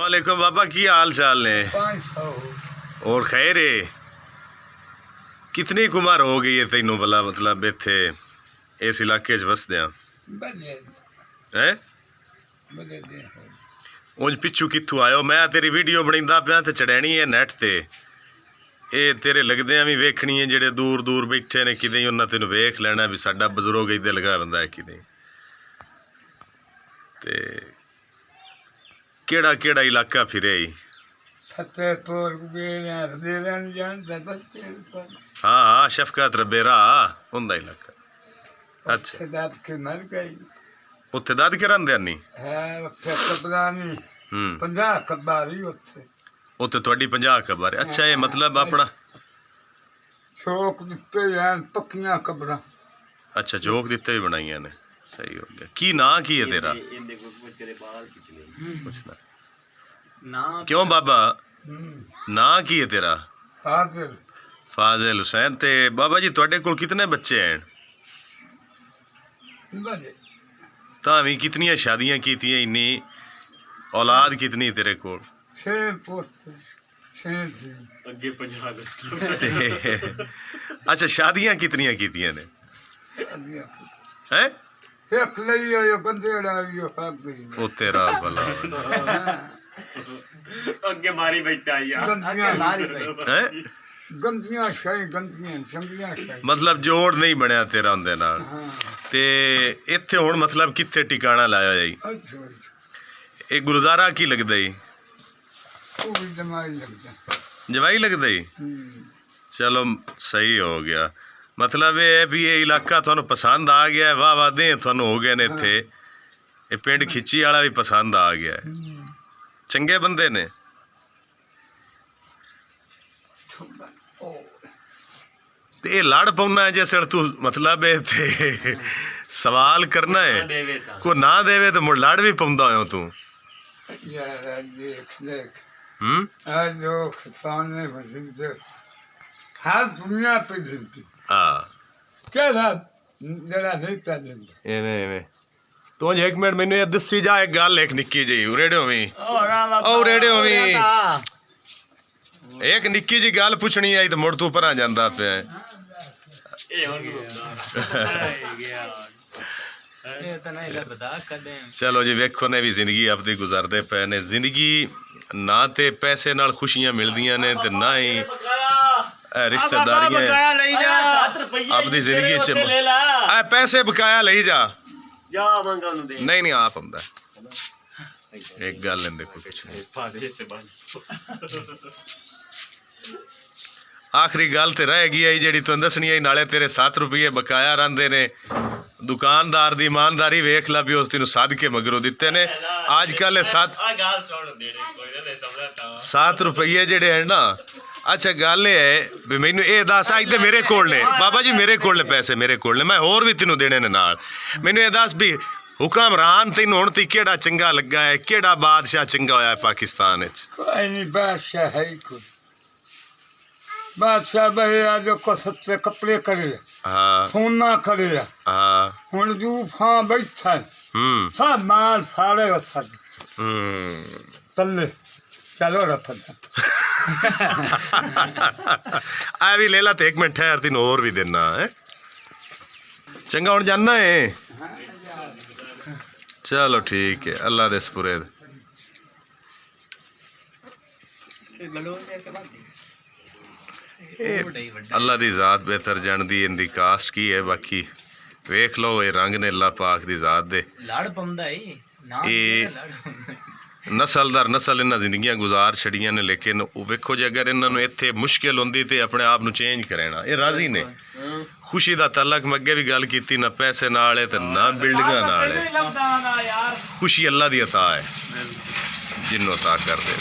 वालेकुम बाबा, की हाल चाल ने? 500 और खैर है? कितनी उम्र हो गई है तेनों भला, मतलब इत्थे इस इलाके च वसदे बजे हैं? बजे दे उंज पिछू कित्थों आयो? मैं तेरी वीडियो बनाइंदा पिया ते चढ़ैनी है नैट ते। ये तेरे लगदे भी वेखनी है जेड़े दूर दूर बैठे ने, कितें उन्हां तेनों वेख लेना भी साडा बजुर्ग इधर लगा बंदा है कितें। ते केड़ा केड़ा इलाका फिरे? फतेहपुर बेरन जान बच्चे पर हाँ हाँ, शफकत रबेरा उंदा इलाका। अच्छा, दाद के मर गई उत्थे दाद के रहिंदे नी? है उत्थे कबरानी 50 कबारी उत्थे उत्थे तुहाडी 50 कबर। अच्छा, ये मतलब अपना शौक दिते हैं पक्कियां कबरां। अच्छा, जोक दिते भी बनाइया ने। सही हो गया। की ना की है तेरा? क्यों बाबा, ना की है तेरा? फाजिल फाजिल हुसैन। ते बाबा जी तुहाडे कोल कितने बच्चे हैं? बजे तावी कितनी शादियां कीतियां? इन्नी औलाद कितनी तेरे कोल? 6 पोते 6 थी अगे 50 अगस्त। अच्छा, शादियां कितनियां कीतियां ने? हैं? एक लई आयो बंदेड़ा आयो सब गई ओ तेरा भला अगे मारी बैठा यार। हैं? गंदियां शाही गंदियां चंगियां शाही मतलब जोड़ नहीं बनया तेरा उनदे नाल। हाँ ते इत्थे हुण मतलब कित्थे टिकाणा लाया जाई? अच्छा ये गुलजारा की लगदा ही? वो भी दिमाग लगता जवाई लगदा ही? चलो सही हो गया। मतलब ये है भी ये इलाका थानू पसंद आ गया है? वाह वाह दे थानू हो गए ने इत्थे। ये पिंड खिच्ची वाला भी पसंद आ गया है। चंगे बंदे ने? ते ये लड़ पौना है जैसे तू, मतलब है थे सवाल करना है को ना देवे तो मुड़ लड़ भी पौंदा हो तू। यार देख देख हम्म, लोग सामने बसते हर दुनिया पे जिंदगी हाँ क्या था जरा नहीं पा देंगे एवें एवें। तू एक मिनट मैनू ये दसी जा एक गल, एक निक्की जी रेडियो में ओ रेडियो में एक निक्की जी गल पूछनी आई तो मुड़ तू परा जांदा पे। चलो जी, वेखो ने भी जिंदगी अपनी गुजारते पे ने। जिंदगी ना ते पैसे नाल खुशियां मिलदियां ने ते ना ही रिश्तेदारियां अपनी जिंदगी च। पैसे बकाया ले जा नहीं नहीं आप आंदा एक गल लेंदे कुछ आखिरी गल तो रह गई है जी तुम दसनी आई। नाले तेरे 7 रुपये बकाया रहिंदे ने। दुकानदार दी ईमानदारी वेख ला भी उस तेन सद के मगरों दिते ने। अजकल 7 रुपये जेडे है ना। अच्छा, गल ये है भी मैनू ये दस, अज तो मेरे कोल ने बाबा जी, मेरे कोल ने पैसे, मेरे कोल ने, मैं होर भी तेनों देने ने नाल। मैनू ये दस भी हुक्मरान तैनूं हुण तक केड़ा चंगा लगा है? केड़ा बादशाह चंगा होया है पाकिस्तान विच? कोई नहीं बादशाह है ही कोई। बादशाह भैया जो को सच्चे कपड़े करे हाँ सोना करे हाँ हुण जूफा बैठा सब माल सारे वसद तले चलो रफत आ भी ले ला तो 1 मिनट ठहर, तीन और भी देना है। चंगा हुण जाना है? चलो ठीक है, अल्लाह दे सपुरेद। अल्लाह दी जात बेहतर जानदी इंदी कास्ट की है। बाकी वेख लो ये रंग ने अल्लाह पाक दी जात दे। नस्ल दर नस्ल इन्हां जिंदगियां गुजार छड़ियां ने, लेकिन वेखो जी अगर इन्होंने इत्थे मुश्किल होंदी तो अपने आप नूं चेंज करना। ये राजी ने। खुशी दा तलक मैं अगे भी गल की, ना पैसे नाल है ते ना बिल्डिंगां नाल है। खुशी अल्लाह दी अता है जिन्नों अता कर दे।